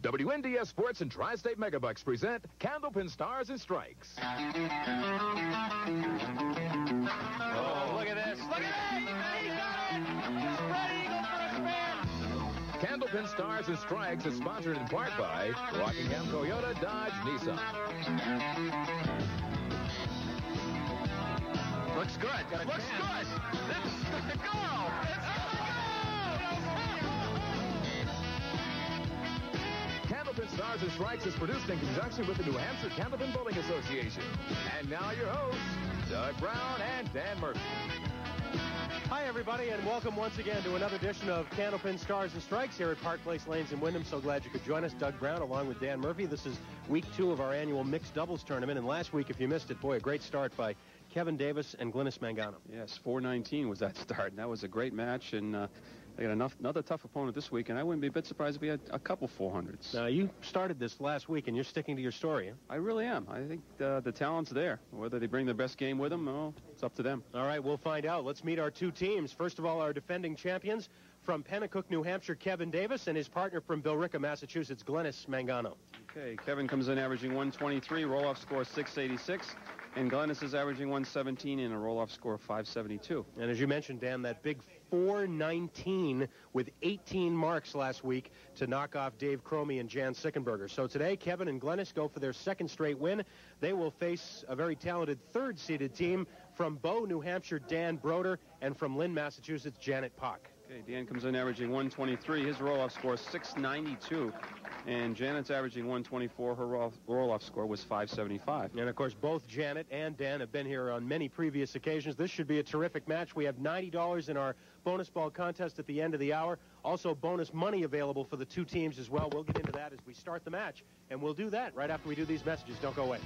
WNDS Sports and Tri-State Megabucks present Candlepin Stars and Strikes. Oh, look at this. Look at that. He got it. Spread eagle for a spin. Candlepin Stars and Strikes is sponsored in part by Rockingham Toyota Dodge Nissan. Looks good. Looks good. This is the goal. Candlepin Stars and Strikes is produced in conjunction with the New Hampshire Candlepin Bowling Association. And now your hosts, Doug Brown and Dan Murphy. Hi, everybody, and welcome once again to another edition of Candlepin Stars and Strikes here at Park Place Lanes in Wyndham. So glad you could join us. Doug Brown along with Dan Murphy. This is week 2 of our annual mixed doubles tournament. And last week, if you missed it, boy, a great start by Kevin Davis and Glennis Mangano. Yes, 4-19 was that start, and that was a great match. And they got another tough opponent this week, and I wouldn't be a bit surprised if we had a couple 400s. Now, you started this last week, and you're sticking to your story, huh? I really am. I think the talent's there. Whether they bring their best game with them, well, it's up to them. All right, we'll find out. Let's meet our two teams. First of all, our defending champions from Pennacook, New Hampshire, Kevin Davis, and his partner from Billerica, Massachusetts, Glennis Mangano. Okay, Kevin comes in averaging 123, roll-off score 686. And Glennis is averaging 117 and a roll-off score of 572. And as you mentioned, Dan, that big 419 with 18 marks last week to knock off Dave Cromie and Jan Sickenberger. So today, Kevin and Glennis go for their second straight win. They will face a very talented third-seeded team from Bow, New Hampshire, Dan Brodeur, and from Lynn, Massachusetts, Janet Poch. Okay, Dan comes in averaging 123. His roll-off score is 692. And Janet's averaging 124. Her roll-off score was 575. And, of course, both Janet and Dan have been here on many previous occasions. This should be a terrific match. We have $90 in our bonus ball contest at the end of the hour. Also, bonus money available for the two teams as well. We'll get into that as we start the match. And we'll do that right after we do these messages. Don't go away.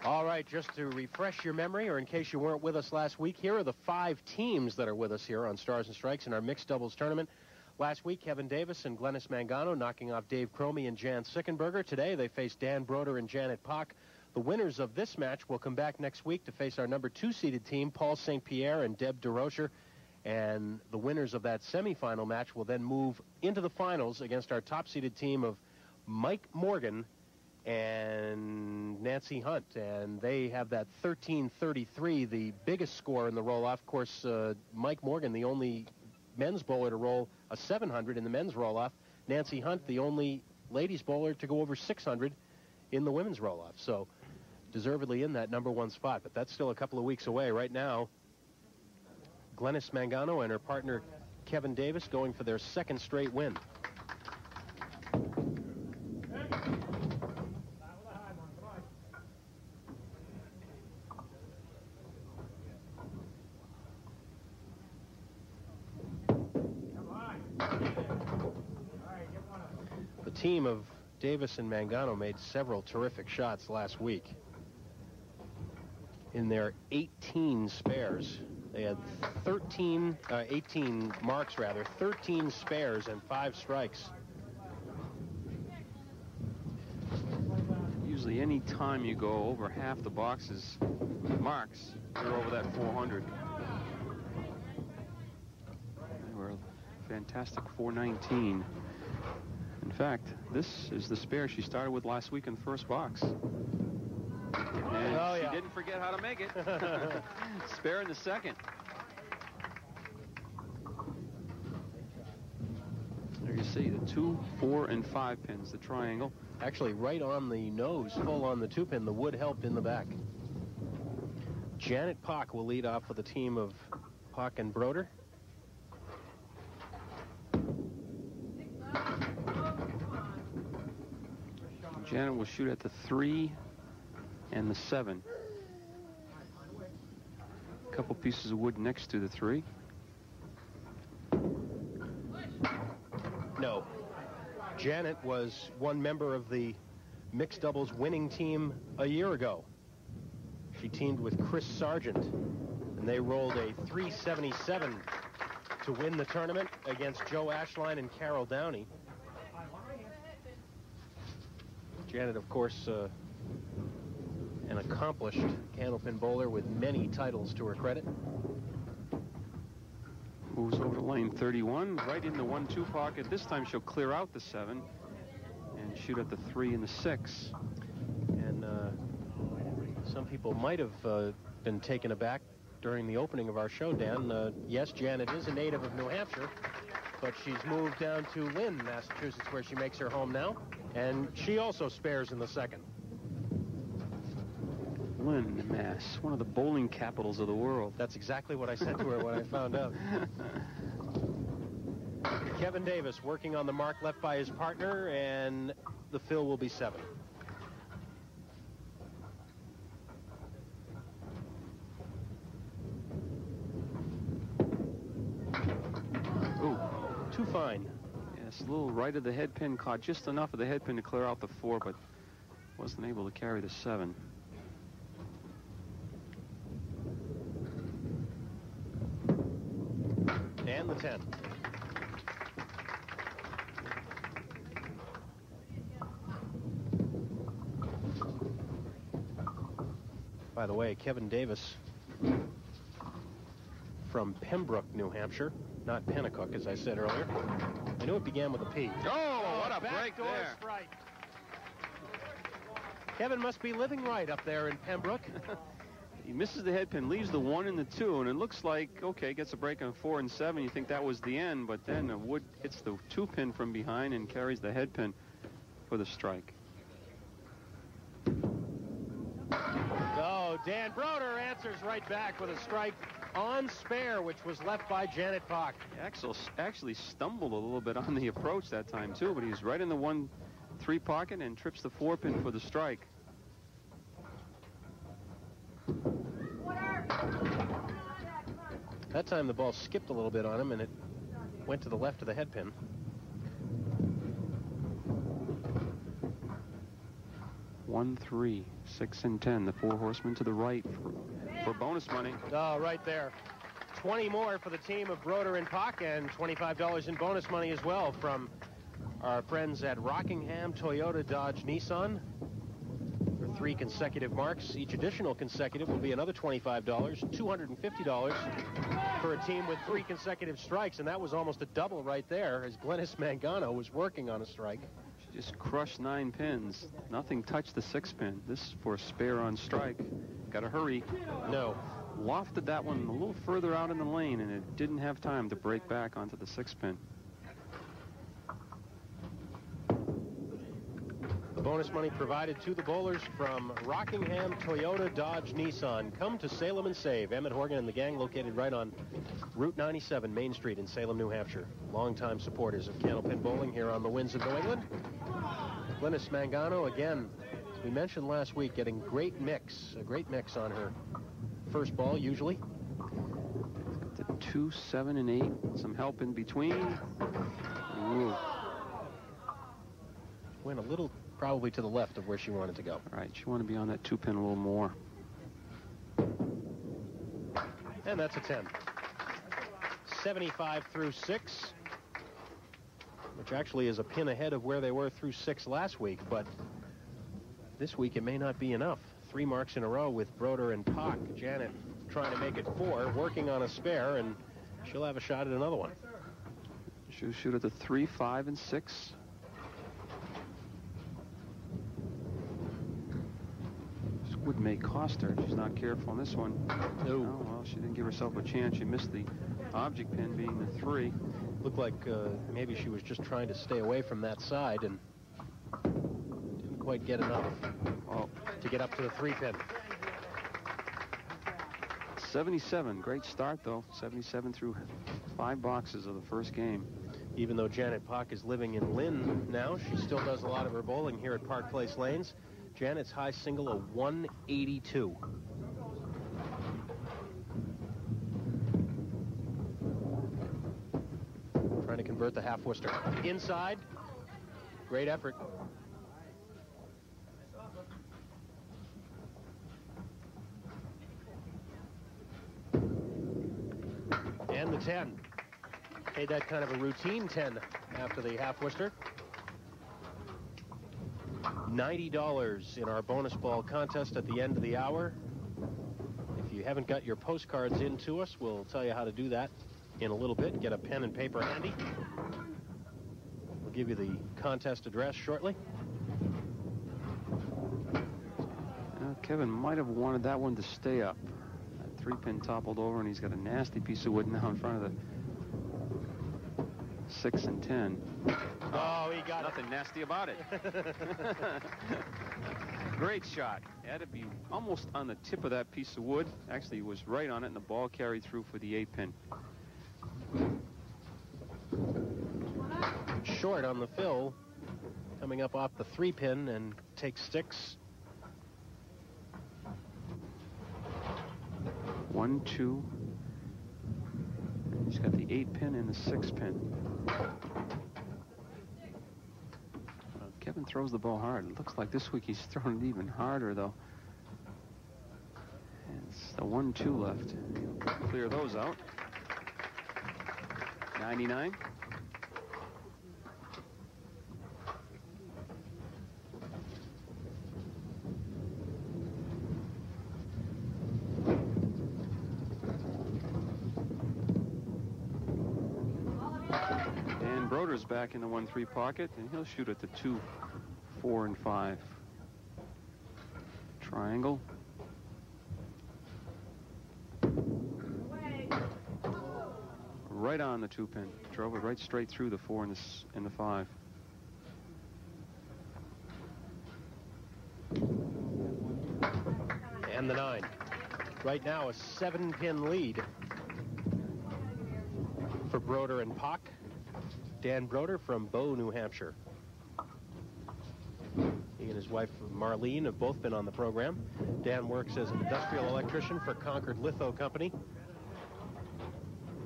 All right, just to refresh your memory, or in case you weren't with us last week, here are the 5 teams that are with us here on Stars and Strikes in our mixed doubles tournament. Last week, Kevin Davis and Glennis Mangano knocking off Dave Cromie and Jan Sickenberger. Today, they face Dan Brodeur and Janet Poch. The winners of this match will come back next week to face our number 2-seeded team, Paul St. Pierre and Deb DeRocher. And the winners of that semifinal match will then move into the finals against our top-seeded team of Mike Morgan and Nancy Hunt, and they have that 1333, the biggest score in the roll-off. Of course, Mike Morgan, the only men's bowler to roll a 700 in the men's roll-off. Nancy Hunt, the only ladies bowler to go over 600 in the women's roll-off. So, deservedly in that number 1 spot, but that's still a couple of weeks away. Right now, Glennis Mangano and her partner Kevin Davis going for their second straight win. The team of Davis and Mangano made several terrific shots last week. In their 18 spares, they had 18 marks, 13 spares and 5 strikes. Usually any time you go over half the boxes marks, you're over that 400. They were a fantastic 419. In fact, this is the spare she started with last week in the first box. And she didn't forget how to make it. Spare in the second. There you see the 2, 4, and 5 pins, the triangle. Actually, right on the nose, full on the 2-pin. The wood helped in the back. Janet Poch will lead off for the team of Poch and Brodeur. Janet will shoot at the 3 and the 7. A couple pieces of wood next to the 3. No. Janet was one member of the mixed doubles winning team a year ago. She teamed with Chris Sargent, and they rolled a 377 to win the tournament against Joe Ashline and Carol Downey. Janet, of course, An accomplished Candlepin bowler with many titles to her credit. Moves over to lane 31, right in the 1-2 pocket. This time she'll clear out the 7 and shoot at the 3 and the 6. And some people might have been taken aback during the opening of our show, Dan. Yes, Janet is a native of New Hampshire, but she's moved down to Lynn, Massachusetts, where she makes her home now, and she also spares in the second. Lynn, Mass, one of the bowling capitals of the world. That's exactly what I said to her when I found out. Kevin Davis working on the mark left by his partner, and the fill will be 7. Ooh, too fine. Yes, a little right of the head pin, caught just enough of the head pin to clear out the 4, but wasn't able to carry the 7. And the 10. By the way, Kevin Davis from Pembroke, New Hampshire, not Pennacook, as I said earlier. I knew it began with a P. Oh, what a break there. Strike. Kevin must be living right up there in Pembroke. He misses the head pin, leaves the 1 and the 2, and it looks like, okay, gets a break on 4 and 7. You think that was the end, but then the wood hits the 2 pin from behind and carries the head pin for the strike. Oh, Dan Brodeur answers right back with a strike on spare, which was left by Janet Poch. Axel actually stumbled a little bit on the approach that time, too, but he's right in the 1-3 pocket and trips the 4 pin for the strike. That time the ball skipped a little bit on him, and it went to the left of the head pin. 1-3, 6 and 10. The 4 horsemen to the right for bonus money. Oh, right there. 20 more for the team of Brodeur and Poch, and $25 in bonus money as well from our friends at Rockingham Toyota Dodge Nissan. For 3 consecutive marks, each additional consecutive will be another $25, $250 for a team with 3 consecutive strikes, and that was almost a double right there as Glennis Mangano was working on a strike. She just crushed 9 pins. Nothing touched the 6 pin. This for a spare on strike. Got to hurry. No. Lofted that one a little further out in the lane, and it didn't have time to break back onto the 6 pin. The bonus money provided to the bowlers from Rockingham Toyota Dodge Nissan. Come to Salem and save. Emmett Horgan and the gang located right on Route 97 Main Street in Salem, New Hampshire. Longtime supporters of Candlepin bowling here on the Winds of New England. Glennis Mangano, again, as we mentioned last week, getting a great mix on her first ball usually. The 2, 7, and 8. Some help in between. Ooh. Went a little probably to the left of where she wanted to go. Right, she wanted to be on that 2 pin a little more. And that's a 10. 75 through 6, which actually is a pin ahead of where they were through 6 last week, but this week it may not be enough. 3 marks in a row with Brodeur and Poch. Janet trying to make it 4, working on a spare, and she'll have a shot at another one. She'll shoot at the 3, 5, and 6. Wood may cost her if she's not careful on this one. No. Oh, well, she didn't give herself a chance. She missed the object pin being the 3. Looked like maybe she was just trying to stay away from that side and didn't quite get enough to get up to the 3 pin. 77. Great start, though. 77 through 5 boxes of the first game. Even though Janet Poch is living in Lynn now, she still does a lot of her bowling here at Park Place Lanes. Janet's high single, a 182. Trying to convert the half Worcester. Inside. Great effort. And the 10. Made that kind of a routine 10 after the half Worcester. $90 in our bonus ball contest at the end of the hour. If you haven't got your postcards in to us, we'll tell you how to do that in a little bit. Get a pen and paper handy. We'll give you the contest address shortly. Kevin might have wanted that one to stay up. That 3-pin toppled over, and he's got a nasty piece of wood now in front of the 6 and 10. Oh, he got nothing nasty about it. Great shot. Had to be almost on the tip of that piece of wood. Actually, he was right on it, and the ball carried through for the 8-pin. Short on the fill, coming up off the 3-pin and takes sticks. 1, 2. He's got the 8-pin and the 6-pin. Kevin throws the ball hard. It looks like this week he's throwing it even harder, though. And it's the 1, 2 left. He'll clear those out. 99. Brodeur's back in the 1-3 pocket, and he'll shoot at the 2, 4, and 5. Triangle. Right on the 2-pin. Drove it right straight through the 4 and the 5. And the 9. Right now a 7-pin lead for Brodeur and Poch. Dan Brodeur from Bow, New Hampshire. He and his wife Marlene have both been on the program. Dan works as an industrial electrician for Concord Litho Company.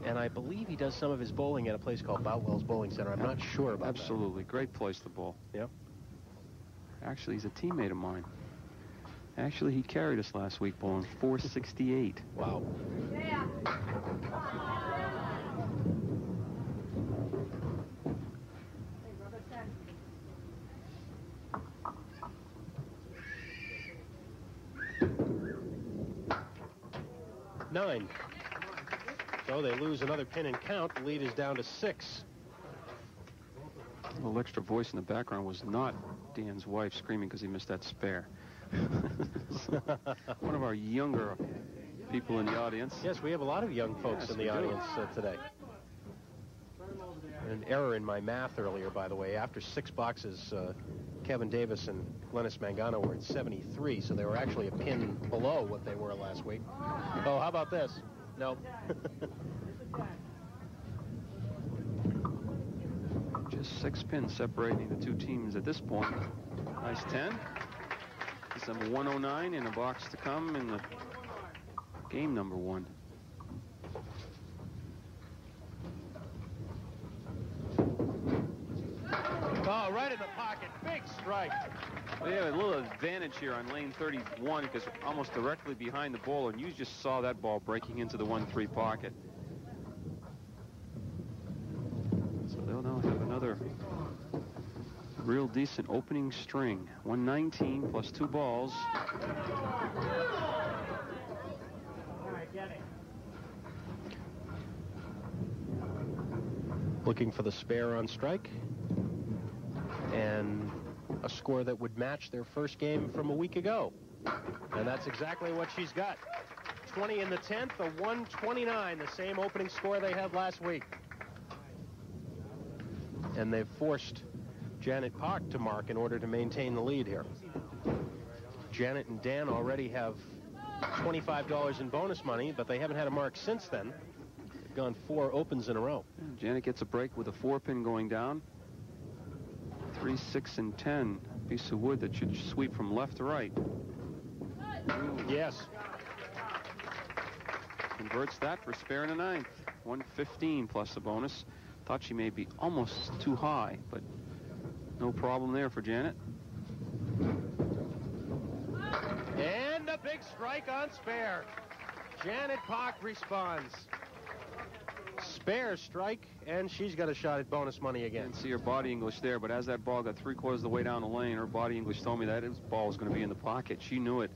And I believe he does some of his bowling at a place called Boutwell's Bowling Center. I'm not sure about Absolutely. That. Great place to bowl. Yep. Actually, he's a teammate of mine. Actually, he carried us last week bowling 468. Wow. Yeah. Nine. So they lose another pin and count. The lead is down to 6. A little extra voice in the background was not Dan's wife screaming because he missed that spare. One of our younger people in the audience. Yes, we have a lot of young folks in the audience today. An error in my math earlier, by the way. After 6 boxes, Kevin Davis and Glennis Mangano were at 73, so they were actually a pin below what they were last week. Oh, how about this? No. Just 6 pins separating the two teams at this point. Nice 10. It's number 109 in a box to come in the game number 1. Oh, right in the pocket. Big strike. Well, yeah, a little advantage here on lane 31 because almost directly behind the bowler, and you just saw that ball breaking into the 1-3 pocket. So they'll now have another real decent opening string. 119 plus 2 balls. Looking for the spare on strike. And a score that would match their first game from a week ago. And that's exactly what she's got. 20 in the 10th, a 129, the same opening score they had last week. And they've forced Janet Poch to mark in order to maintain the lead here. Janet and Dan already have $25 in bonus money, but they haven't had a mark since then. They've gone 4 opens in a row. Janet gets a break with a 4-pin going down. 3, 6, and 10. Piece of wood that should sweep from left to right. Yes. Converts that for spare in the 9th. 115 plus a bonus. Thought she may be almost too high, but no problem there for Janet. And a big strike on spare. Janet Poch responds. spare strike, and she's got a shot at bonus money again. Didn't see her body English there, but as that ball got 3/4 of the way down the lane, her body English told me that his ball was going to be in the pocket. She knew it.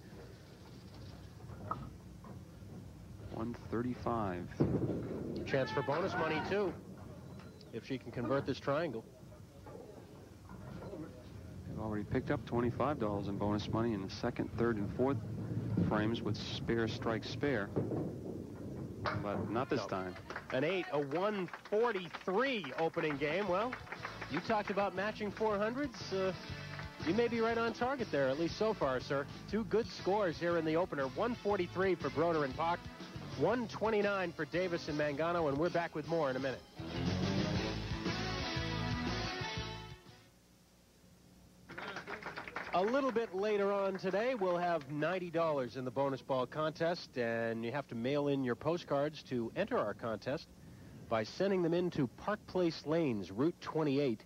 135. Chance for bonus money, too, if she can convert this triangle. They've already picked up $25 in bonus money in the second, third, and fourth frames with spare, strike, spare. But not this time. An 8, a 143 opening game. Well, you talked about matching 400s. You may be right on target there, at least so far, sir. Two good scores here in the opener. 143 for Brodeur and Poch, 129 for Davis and Mangano, and we're back with more in a minute. A little bit later on today, we'll have $90 in the bonus ball contest, and you have to mail in your postcards to enter our contest by sending them in to Park Place Lanes, Route 28,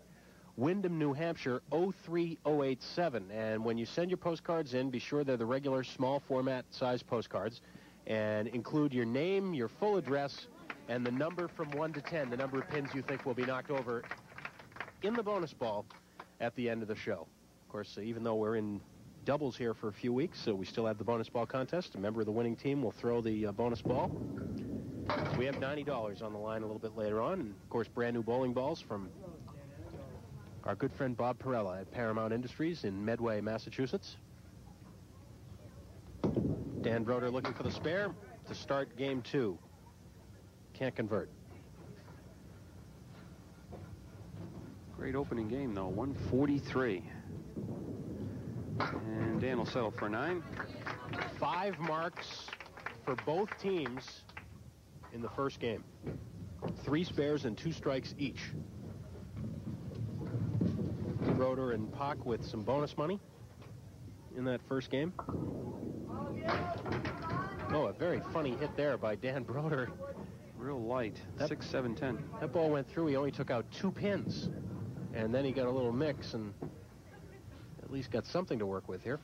Windham, New Hampshire, 03087. And when you send your postcards in, be sure they're the regular small format size postcards, and include your name, your full address, and the number from 1 to 10, the number of pins you think will be knocked over in the bonus ball at the end of the show. Of course, even though we're in doubles here for a few weeks, so we still have the bonus ball contest. A member of the winning team will throw the bonus ball. We have $90 on the line a little bit later on, and of course, brand new bowling balls from our good friend Bob Perella at Paramount Industries in Medway, Massachusetts. Dan Brodeur looking for the spare to start game 2. Can't convert. Great opening game, though. 143. And Dan will settle for 9. 5 marks for both teams in the first game. 3 spares and 2 strikes each. Brodeur and Poch with some bonus money in that first game. Oh, a very funny hit there by Dan Brodeur. Real light. 6, 7, 10. That ball went through. He only took out 2 pins. And then he got a little mix and at least got something to work with here.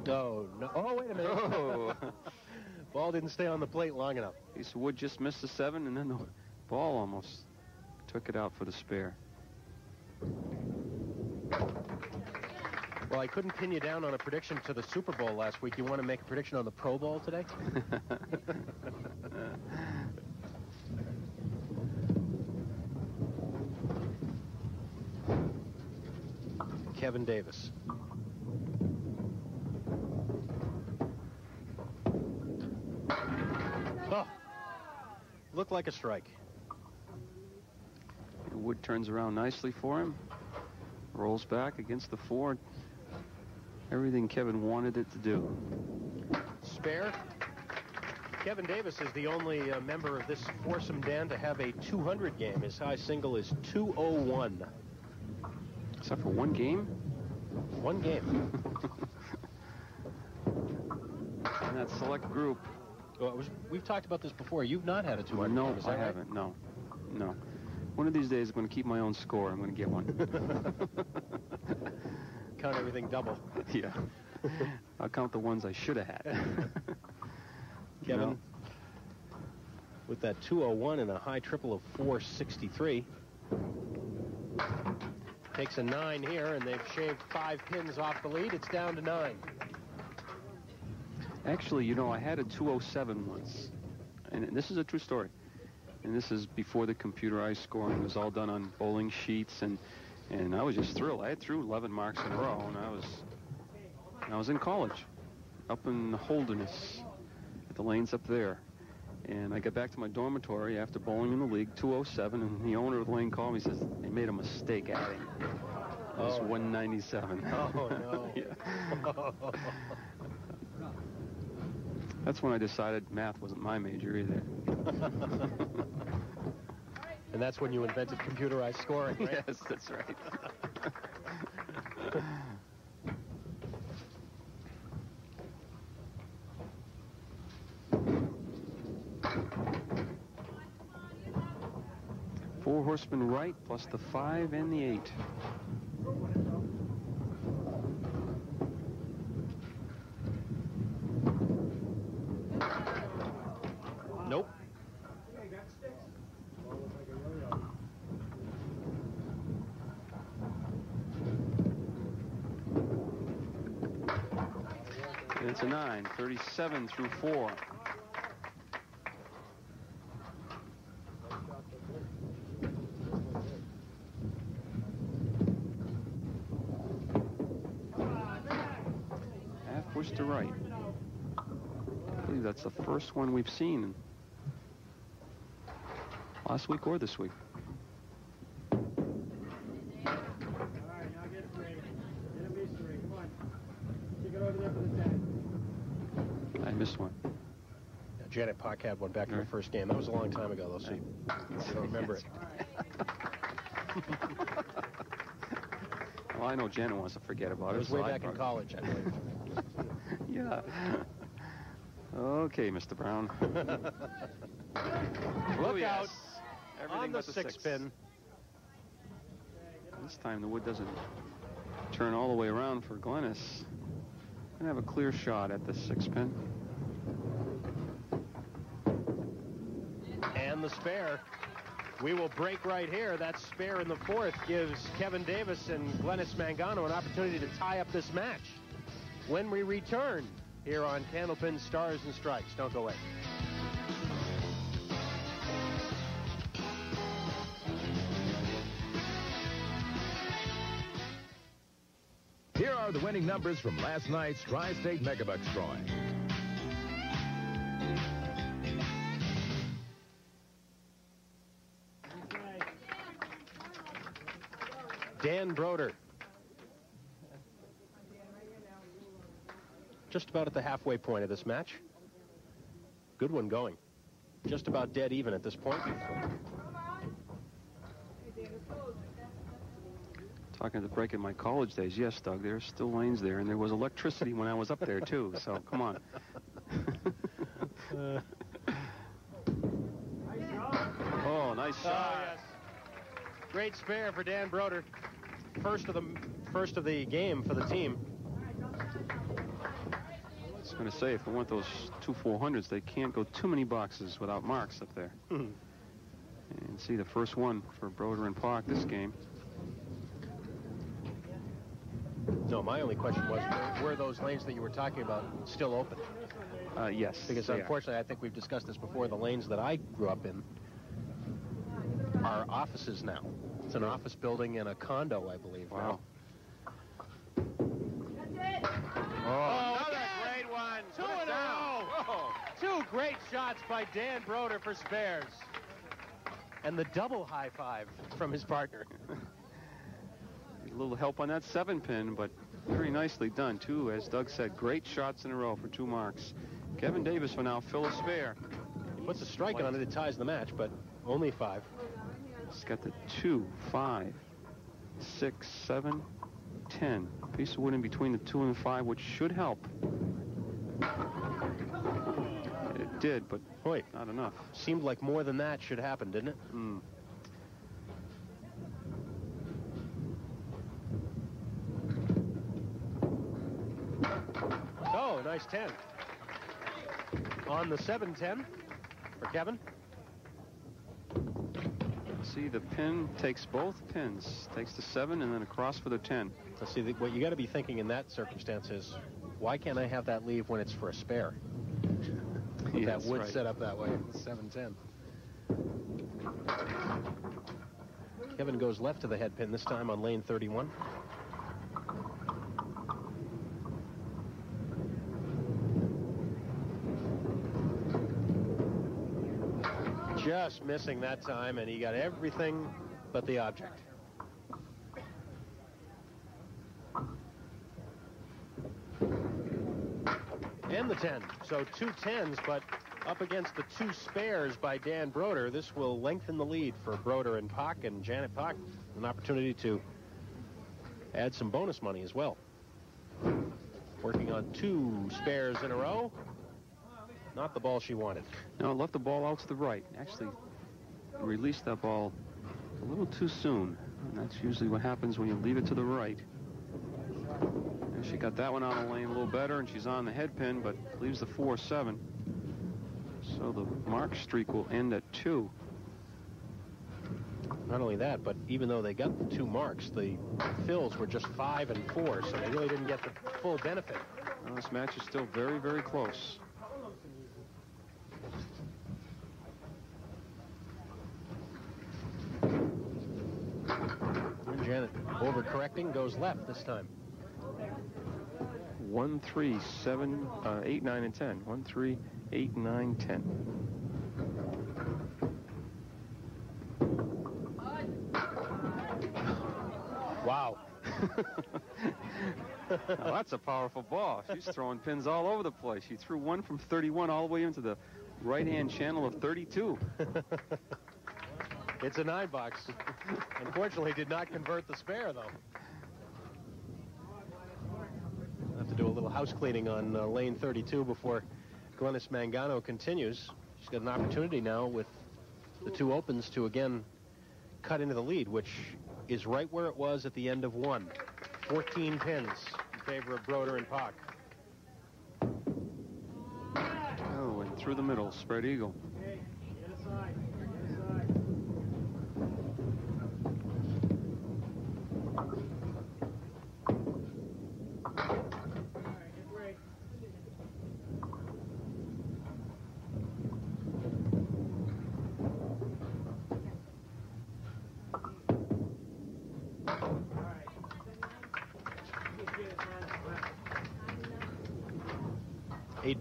Oh, no. Oh, wait a minute. Oh. Ball didn't stay on the plate long enough. Piece of wood just missed the 7, and then the ball almost took it out for the spare. Well, I couldn't pin you down on a prediction to the Super Bowl last week. You want to make a prediction on the Pro Bowl today? Kevin Davis. Oh, looked like a strike. The wood turns around nicely for him. Rolls back against the 4. Everything Kevin wanted it to do. Spare. Kevin Davis is the only member of this foursome, Dan, to have a 200 game. His high single is 201. Except for one game? One game. In that select group. Well, we've talked about this before. You've not had a 200 No, game, is that right? haven't. No. One of these days, I'm going to keep my own score. I'm going to get one. Count everything double. Yeah. I'll count the ones I should have had. Kevin, with that 201 and a high triple of 463, takes a 9 here, and they've shaved 5 pins off the lead. It's down to 9. Actually, I had a 207 once. And this is a true story. And this is before the computerized scoring. It was all done on bowling sheets, and I was just thrilled. I had threw 11 marks in a row, and I was in college, up in Holderness, at the lanes up there. And I got back to my dormitory after bowling in the league, 207, and the owner of the lane called me and says, they made a mistake adding. It was 197. Oh, no. Yeah. That's when I decided math wasn't my major either. And that's when you invented computerized scoring, right? Yes, that's right. Four horsemen right, plus the 5 and the 8. And it's a 9, 37 through 4. Half push to right. I believe that's the first one we've seen last week or this week. I missed one. Yeah, Janet Poch had one back in the first game. That was a long time ago, though, so you don't remember it. Well, I know Janet wants to forget about it. It was way back in college, I believe. Yeah. Okay, Mr. Brown. Look out Everything on the but the 6-pin. This time the wood doesn't turn all the way around for Glennis. Gonna have a clear shot at the 6-pin. And the spare. We will break right here. That spare in the 4th gives Kevin Davis and Glennis Mangano an opportunity to tie up this match. When we return here on Candlepin Stars and Strikes. Don't go away. Here are the winning numbers from last night's Tri-State Megabucks drawing. Dan Brodeur. Just about at the halfway point of this match. Good one going. Just about dead even at this point. Talking at the break in my college days, yes, Doug, there's still lanes there, and there was electricity when I was up there, too, so come on. Oh, nice shot. Oh, yes. Great spare for Dan Brodeur. First of the game for the team. I was going to say, if they want those 2 400s, they can't go too many boxes without marks up there. And see the first one for Brodeur and Poch this game. No, my only question was, were those lanes that you were talking about still open? Yes. Because unfortunately, I think we've discussed this before, the lanes that I grew up in are offices now. It's an office building and a condo, I believe. Wow. Oh, another great one. 2 in a row. Whoa. 2 great shots by Dan Brodeur for spares. And the double high five from his partner. A little help on that 7-pin, but very nicely done, too. As Doug said, great shots in a row for 2 marks. Kevin Davis will now fill a spare. He puts a strike on it, it ties the match, but only 5. He's got the 2, 5, 6, 7, 10. Piece of wood in between the 2 and the 5, which should help. It did, but not enough. Seemed like more than that should happen, didn't it? Oh, nice 10. On the 7-10 for Kevin. See, the pin takes both pins. Takes the 7 and then across for the 10. Let's see, what you got to be thinking in that circumstance is, why can't I have that leave when it's for a spare? That wood set up that way. 7-10. Kevin goes left to the head pin this time on lane 31. Just missing that time, and he got everything but the object. And the 10. So 2 10s, but up against the 2 spares by Dan Brodeur. This will lengthen the lead for Brodeur and Poch, and Janet Poch an opportunity to add some bonus money as well. Working on 2 spares in a row. Not the ball she wanted. No, left the ball out to the right. Actually released that ball a little too soon. And that's usually what happens when you leave it to the right. And she got that one out of the lane a little better, and she's on the head pin, but leaves the 4-7. So the mark streak will end at 2. Not only that, but even though they got the 2 marks, the fills were just 5 and 4, so they really didn't get the full benefit. Well, this match is still very, very close. And Janet, overcorrecting, goes left this time. 1, 3, 7, 8, 9, and 10. 1, 3, 8, 9, 10. Wow. Now, that's a powerful ball. She's throwing pins all over the place. She threw one from 31 all the way into the right-hand channel of 32. It's a 9-box. Unfortunately, did not convert the spare, though. I'll have to do a little house cleaning on lane 32 before Glennis Mangano continues. She's got an opportunity now with the 2 opens to again cut into the lead, which is right where it was at the end of 1. 14 pins in favor of Brodeur and Poch. Oh, and through the middle, spread eagle. Okay, get aside.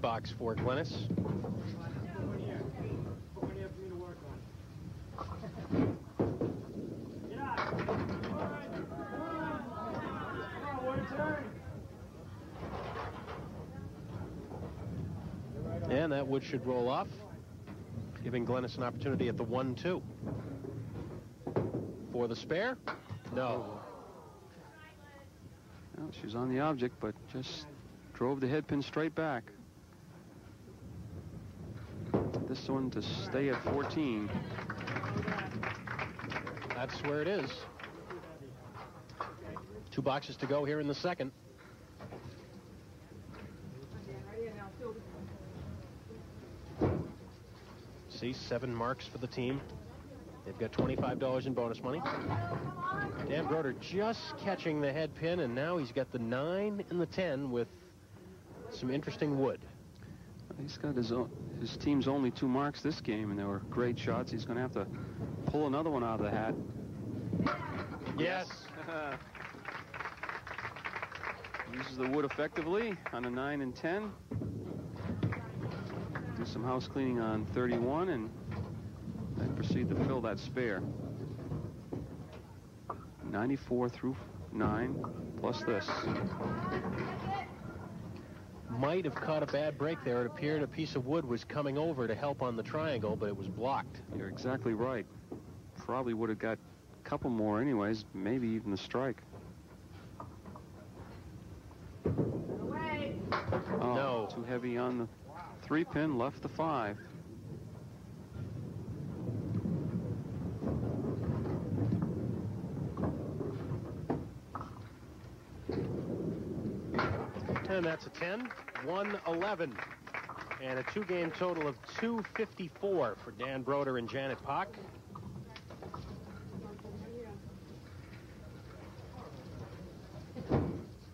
Box for Glennis. And that wood should roll off, giving Glennis an opportunity at the 1-2. For the spare? No. Well, she's on the object, but just drove the head pin straight back. This one to stay at 14. That's where it is. 2 boxes to go here in the second. See, 7 marks for the team. They've got $25 in bonus money. Dan Brodeur just catching the head pin, and now he's got the 9 and the 10 with some interesting wood. He's got his team's only 2 marks this game, and they were great shots. He's going to have to pull another one out of the hat. Yes. Uses the wood effectively on a 9 and 10. Do some house cleaning on 31 and then proceed to fill that spare. 94 through 9 plus this. Might have caught a bad break there. It appeared a piece of wood was coming over to help on the triangle, but it was blocked. You're exactly right. Probably would have got a couple more anyways, maybe even a strike. Oh, no. Too heavy on the 3-pin, left the 5. And that's a 10, 111. And a 2-game total of 254 for Dan Brodeur and Janet Poch.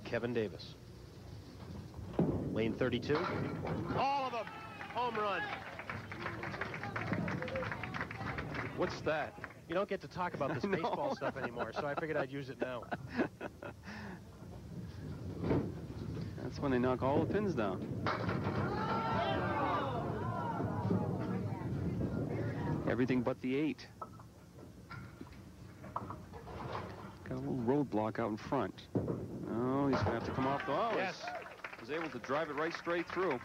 Kevin Davis. Lane 32. All of them. Home run. What's that? You don't get to talk about this baseball stuff anymore, so I figured I'd use it now. That's when they knock all the pins down. Everything but the 8. Got a little roadblock out in front. Oh, he's going to have to come off the... Oh, yes. Was able to drive it right straight through.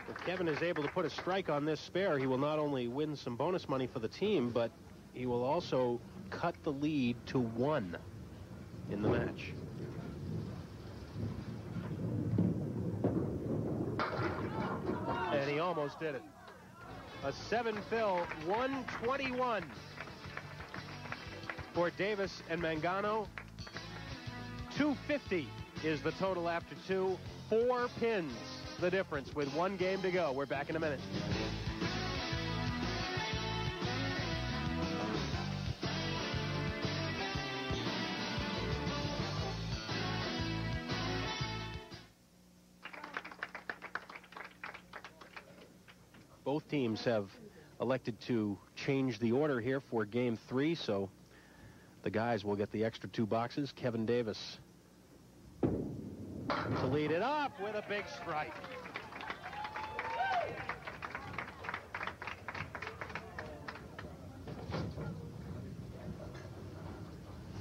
If Kevin is able to put a strike on this spare, he will not only win some bonus money for the team, but he will also cut the lead to 1 in the match. And he almost did it. A 7-fill, 121 for Davis and Mangano. 250 is the total after 2. 4 pins, the difference with 1 game to go. We're back in a minute. Both teams have elected to change the order here for Game 3, so the guys will get the extra 2 boxes. Kevin Davis to lead it up with a big strike.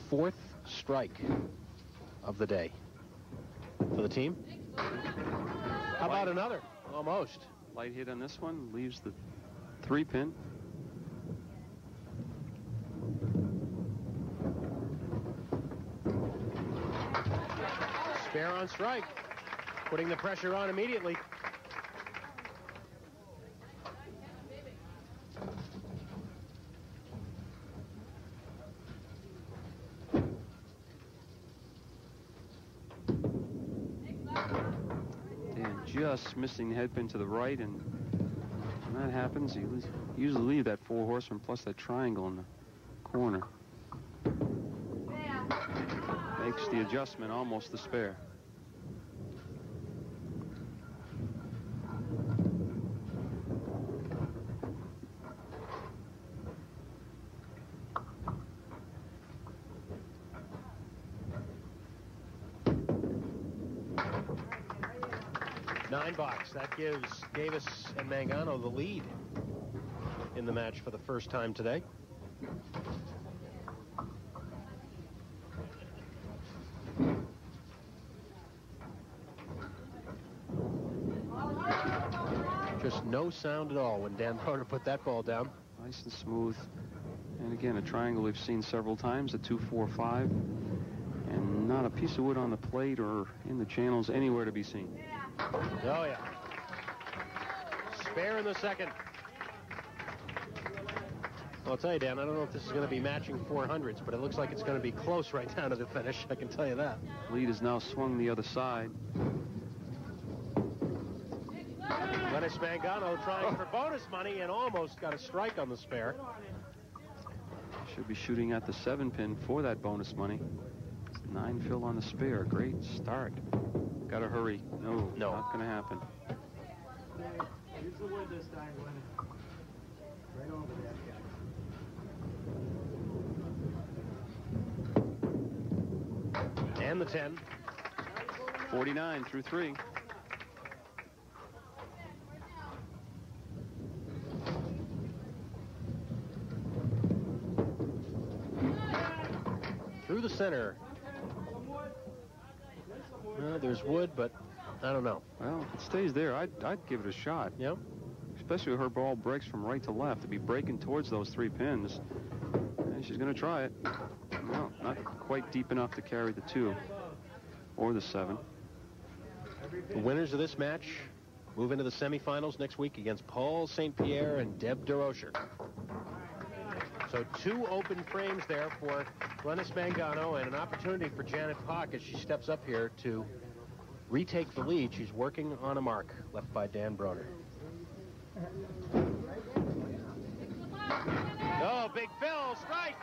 Fourth strike of the day for the team. How about another? Almost. Light hit on this one, leaves the 3-pin. Spare on strike, putting the pressure on immediately. Just missing the headpin to the right, and when that happens, you usually leave that 4 horseman plus that triangle in the corner. Makes the adjustment almost the spare. $9. That gives Davis and Mangano the lead in the match for the first time today. Just no sound at all when Dan Brodeur put that ball down. Nice and smooth. And again, a triangle we've seen several times, a 2-4-5. And not a piece of wood on the plate or in the channels anywhere to be seen. Oh, yeah. Spare in the second. Well, I'll tell you, Dan, I don't know if this is going to be matching 400s, but it looks like it's going to be close right down to the finish. I can tell you that. Lead is now swung the other side. Glennis Mangano trying for bonus money and almost got a strike on the spare. Should be shooting at the 7-pin for that bonus money. 9 fill on the spare. Great start. Got to hurry. No, not going to happen. Use the wood this time, Glennis. Right over that. And the 10. 49 through 3. Through the center. There's wood, but I don't know. Well, if it stays there, I'd give it a shot. Yep. Especially if her ball breaks from right to left. To be breaking towards those 3 pins. And she's going to try it. No, not quite deep enough to carry the 2 or the 7. The winners of this match move into the semifinals next week against Paul St. Pierre and Deb DeRocher. So 2 open frames there for Glennis Mangano and an opportunity for Janet Poch as she steps up here to retake the lead. She's working on a mark left by Dan Brodeur. Oh, big Phil, strike!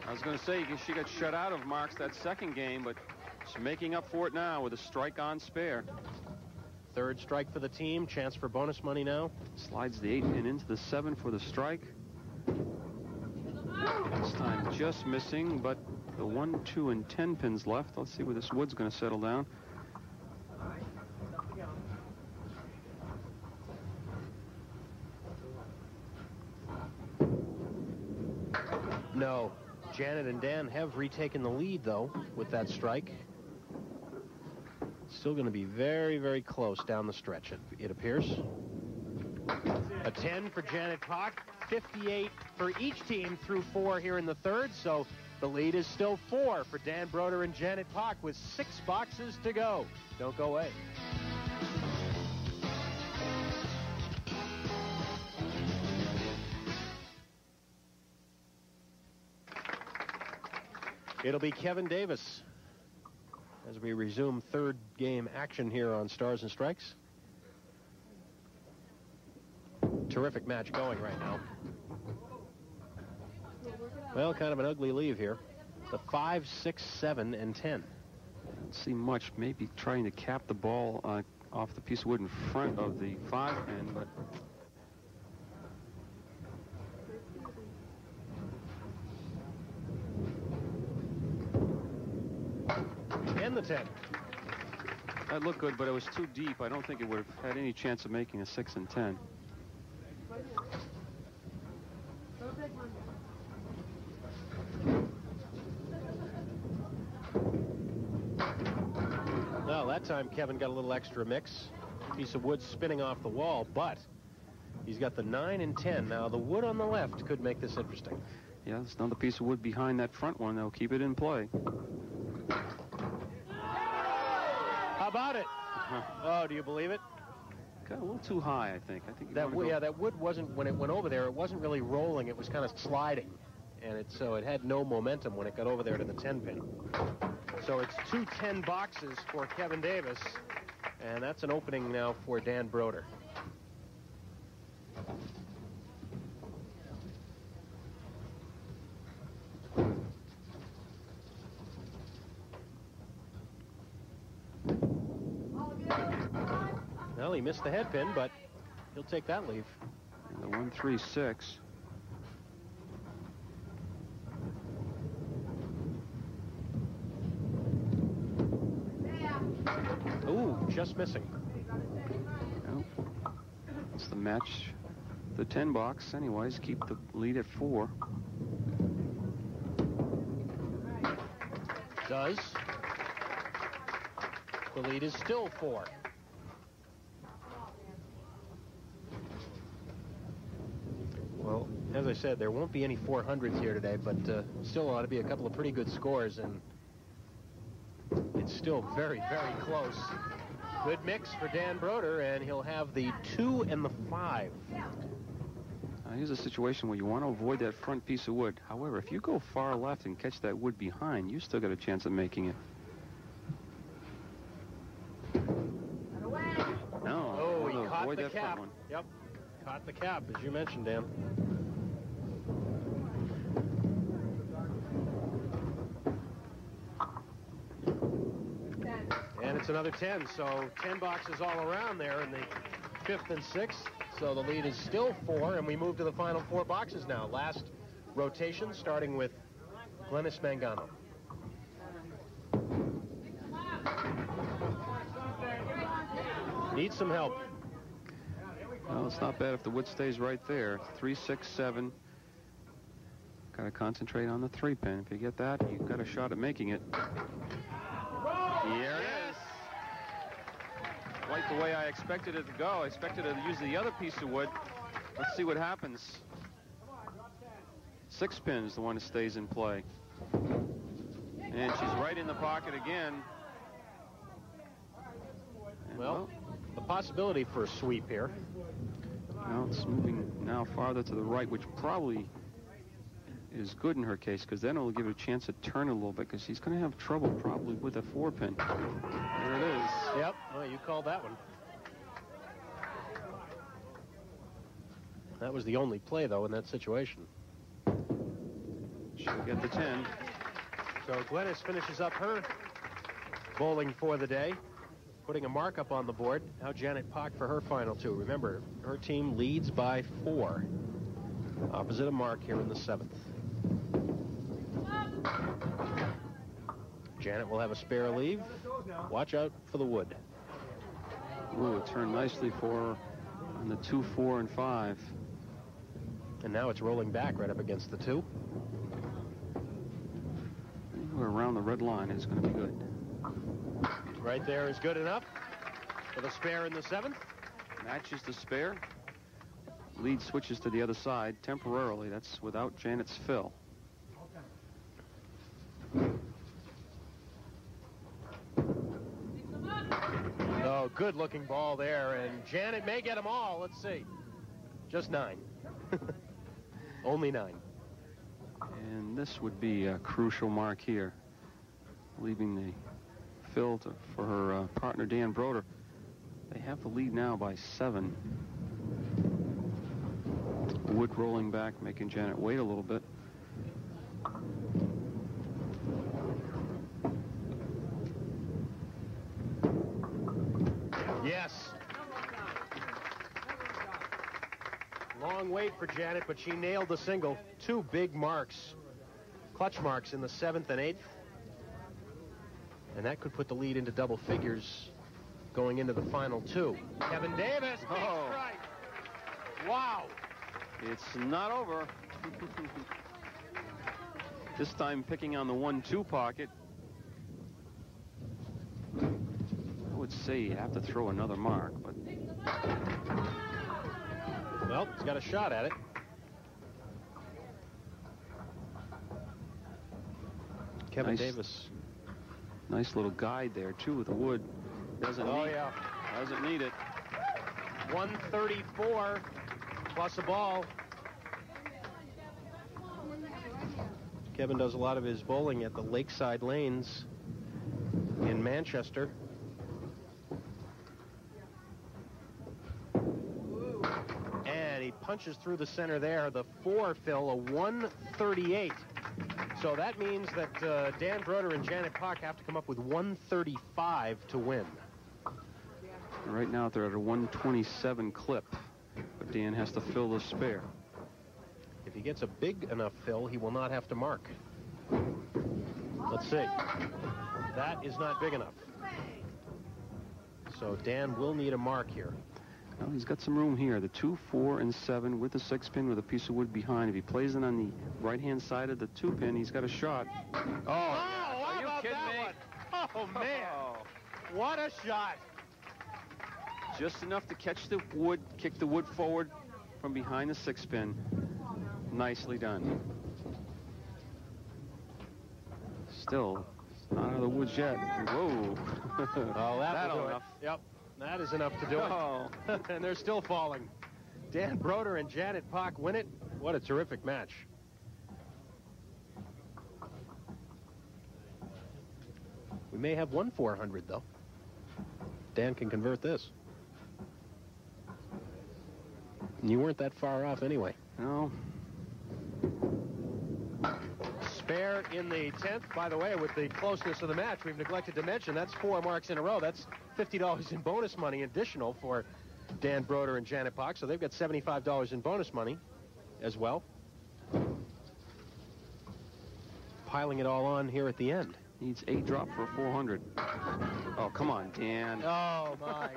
I was going to say, she got shut out of marks that second game, but she's making up for it now with a strike on spare. Third strike for the team. Chance for bonus money now. Slides the 8-pin into the 7 for the strike. This time just missing, but the 1, 2, and 10 pins left. Let's see where this wood's going to settle down. No. Janet and Dan have retaken the lead, though, with that strike. Still going to be very, very close down the stretch, it appears. A 10 for Janet Poch, 58 for each team through 4 here in the third, so the lead is still 4 for Dan Brodeur and Janet Poch with 6 boxes to go. Don't go away. It'll be Kevin Davis as we resume third game action here on Stars and Strikes. Terrific match going right now. Well, kind of an ugly leave here. The 5, 6, 7, and 10. Don't see much. Maybe trying to cap the ball off the piece of wood in front of the 5 pin, but the 10. That looked good, but it was too deep. I don't think it would have had any chance of making a 6 and 10. Well, that time Kevin got a little extra mix. Piece of wood spinning off the wall, but he's got the 9 and 10. Now, the wood on the left could make this interesting. Yeah, there's another piece of wood behind that front one. They'll keep it in play. How about it? Oh, do you believe it? Got a little too high, I think. That wood wasn't, when it went over there, it wasn't really rolling. It was kind of sliding. And so it had no momentum when it got over there to the 10 pin. So it's 2 10 boxes for Kevin Davis. And that's an opening now for Dan Brodeur. Well, he missed the head pin, but he'll take that leave. And the 1-3-6. Ooh, just missing. Well, it's the match. The 10 box, anyways, keep the lead at 4. Does. The lead is still 4. Well, as I said, there won't be any 400s here today, but still ought to be a couple of pretty good scores, and it's still very, very close. Good mix for Dan Brodeur, and he'll have the 2 and the 5. Here's a situation where you want to avoid that front piece of wood. However, if you go far left and catch that wood behind, you still got a chance of making it. No. Oh, he caught the that cap. front one. Yep. Caught the cap, as you mentioned, Dan. And it's another 10, so 10 boxes all around there in the 5th and 6th. So the lead is still 4, and we move to the final 4 boxes now. Last rotation, starting with Glennis Mangano. Needs some help. Well, it's not bad if the wood stays right there. 3, 6, 7. Got to concentrate on the 3 pin. If you get that, you've got a shot at making it. Here it is. Quite the way I expected it to go. I expected it to use the other piece of wood. Let's see what happens. 6 pin is the one that stays in play. And she's right in the pocket again. And well, the possibility for a sweep here. Well, it's moving now farther to the right, which probably is good in her case, because then it'll give her a chance to turn a little bit, because she's going to have trouble probably with a 4 pin. There it is. Yep. Well, you called that one. That was the only play, though, in that situation. She'll get the 10. So Glennis finishes up her bowling for the day, putting a markup on the board. Now Janet Poch for her final 2. Remember, her team leads by 4. Opposite of Mark here in the 7th. Janet will have a spare leave. Watch out for the wood. Ooh, it turned nicely for her on the 2, 4, and 5. And now it's rolling back right up against the 2. Anywhere around the red line is going to be good. Right there is good enough for the spare in the 7th. Matches the spare. Lead switches to the other side temporarily. That's without Janet's fill. Oh, good looking ball there, and Janet may get them all. Let's see. Just 9. Only 9. And this would be a crucial mark here, leaving the fill for her partner Dan Brodeur. They have the lead now by 7. Wood rolling back, making Janet wait a little bit. Yes. Long wait for Janet, but she nailed the single. 2 big marks, clutch marks in the 7th and 8th. And that could put the lead into double figures going into the final two. Kevin Davis, big strike. Wow. It's not over. This time picking on the 1-2 pocket. I would say you have to throw another mark, but... Well, he's got a shot at it. Kevin Davis. Nice little guide there, too, with the wood. Doesn't need it. 134 plus a ball. Kevin does a lot of his bowling at the Lakeside Lanes in Manchester. And he punches through the center there. The 4, Phil, a 138. So that means that Dan Brodeur and Janet Poch have to come up with 135 to win. Right now they're at a 127 clip, but Dan has to fill the spare. If he gets a big enough fill, he will not have to mark. Let's see. That is not big enough. So Dan will need a mark here. Well, he's got some room here. The 2, 4, and 7 with the 6-pin with a piece of wood behind. If he plays it on the right-hand side of the 2-pin, he's got a shot. Oh, are you kidding me? Oh, man. What a shot. Just enough to catch the wood, kick the wood forward from behind the 6-pin. Nicely done. Still not out of the woods yet. Whoa. Oh, that'll do it. Yep. That is enough to do it. And they're still falling. Dan Brodeur and Janet Poch win it. What a terrific match. We may have one 400, though. Dan can convert this. You weren't that far off anyway. No. Spare in the 10th. By the way, with the closeness of the match, we've neglected to mention that's 4 marks in a row. That's $50 in bonus money additional for Dan Brodeur and Janet Poch. So they've got $75 in bonus money as well. Piling it all on here at the end. Needs 8 drop for a 400. Oh, come on, Dan. Oh, my.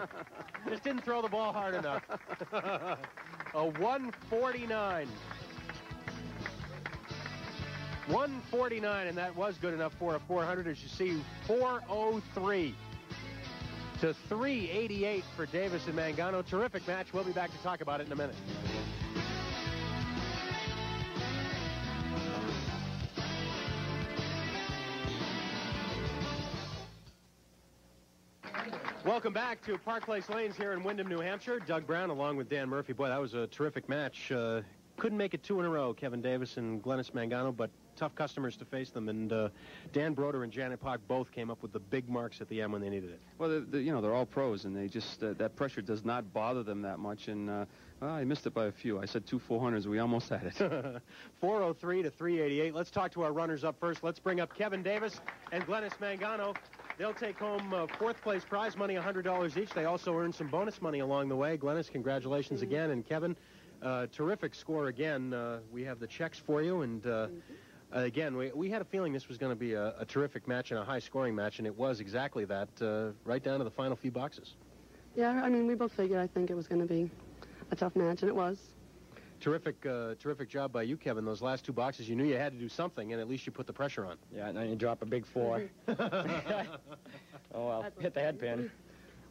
Just didn't throw the ball hard enough. A 149. 149, and that was good enough for a 400. As you see, 403 to 388 for Davis and Mangano. Terrific match. We'll be back to talk about it in a minute. Welcome back to Park Place Lanes here in Windham, New Hampshire. Doug Brown along with Dan Murphy. Boy, that was a terrific match. Couldn't make it 2 in a row, Kevin Davis and Glennis Mangano, but tough customers to face them. And Dan Brodeur and Janet Poch both came up with the big marks at the end when they needed it. Well, they're all pros, and they just that pressure does not bother them that much. And I missed it by a few. I said 2 400s. We almost had it. 403 to 388. Let's talk to our runners up first. Let's bring up Kevin Davis and Glennis Mangano. They'll take home 4th place prize money, $100 each. They also earned some bonus money along the way. Glennis, congratulations again. And Kevin, terrific score again. We have the checks for you. And again, we had a feeling this was going to be a terrific match and a high-scoring match, and it was exactly that, right down to the final few boxes. Yeah, I mean, we both figured, I think, it was going to be a tough match, and it was. Terrific job by you, Kevin. Those last 2 boxes, you knew you had to do something, and at least you put the pressure on. Yeah, and then you drop a big 4. Oh, well, hit the head pin.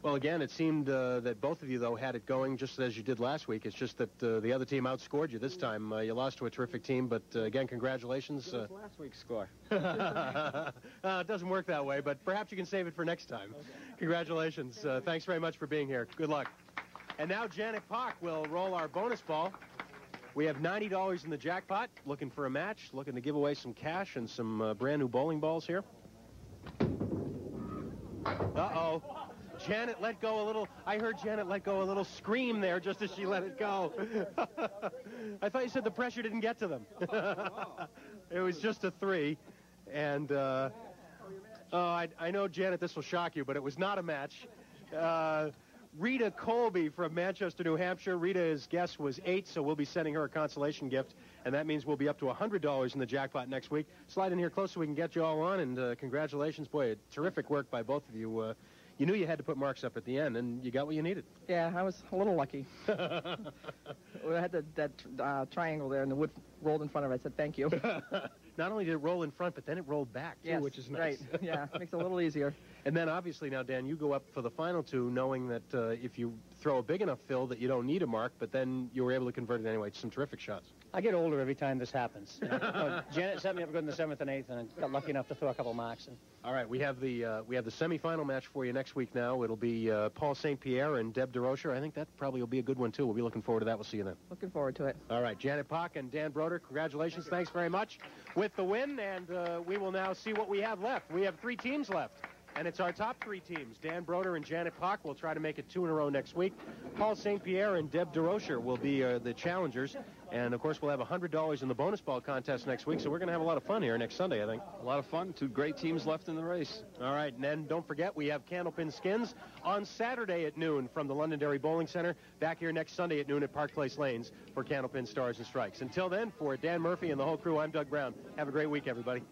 Well, again, it seemed that both of you, though, had it going just as you did last week. It's just that the other team outscored you this time. You lost to a terrific team, but again, congratulations. It was last week's score. It doesn't work that way, but perhaps you can save it for next time. Okay. Congratulations. Thanks very much for being here. Good luck. And now Janet Poch will roll our bonus ball. We have $90 in the jackpot, looking for a match, looking to give away some cash and some brand new bowling balls here. Uh-oh. Janet let go a little. I heard Janet let go a little scream there just as she let it go. I thought you said the pressure didn't get to them. It was just a 3. And, I know, Janet, this will shock you, but it was not a match. Rita Colby from Manchester, New Hampshire. Rita's guess was 8, so we'll be sending her a consolation gift, and that means we'll be up to $100 in the jackpot next week. Slide in here close so we can get you all on, and congratulations. Boy, terrific work by both of you. You knew you had to put marks up at the end, and you got what you needed. Yeah, I was a little lucky. We had that triangle there, and the wood rolled in front of it. I said, thank you. Not only did it roll in front, but then it rolled back, too, yes, which is nice. Right, yeah, makes it a little easier. And then, obviously, now, Dan, you go up for the final two, knowing that if you throw a big enough fill that you don't need a mark, but then you were able to convert it anyway. Some terrific shots. I get older every time this happens. You know, Janet set me up good in the 7th and 8th, and I got lucky enough to throw a couple marks. And... All right, we have the semifinal match for you next week now. It'll be Paul St. Pierre and Deb DeRocher. I think that probably will be a good one, too. We'll be looking forward to that. We'll see you then. Looking forward to it. All right, Janet Poch and Dan Brodeur, congratulations. Thanks very much with the win, and we will now see what we have left. We have 3 teams left. And it's our top 3 teams. Dan Brodeur and Janet Poch will try to make it 2 in a row next week. Paul St. Pierre and Deb DeRocher will be the challengers. And, of course, we'll have $100 in the bonus ball contest next week, so we're going to have a lot of fun here next Sunday, I think. A lot of fun. 2 great teams left in the race. All right, and then don't forget, we have Candlepin Skins on Saturday at noon from the Londonderry Bowling Center. Back here next Sunday at noon at Park Place Lanes for Candlepin Stars and Strikes. Until then, for Dan Murphy and the whole crew, I'm Doug Brown. Have a great week, everybody.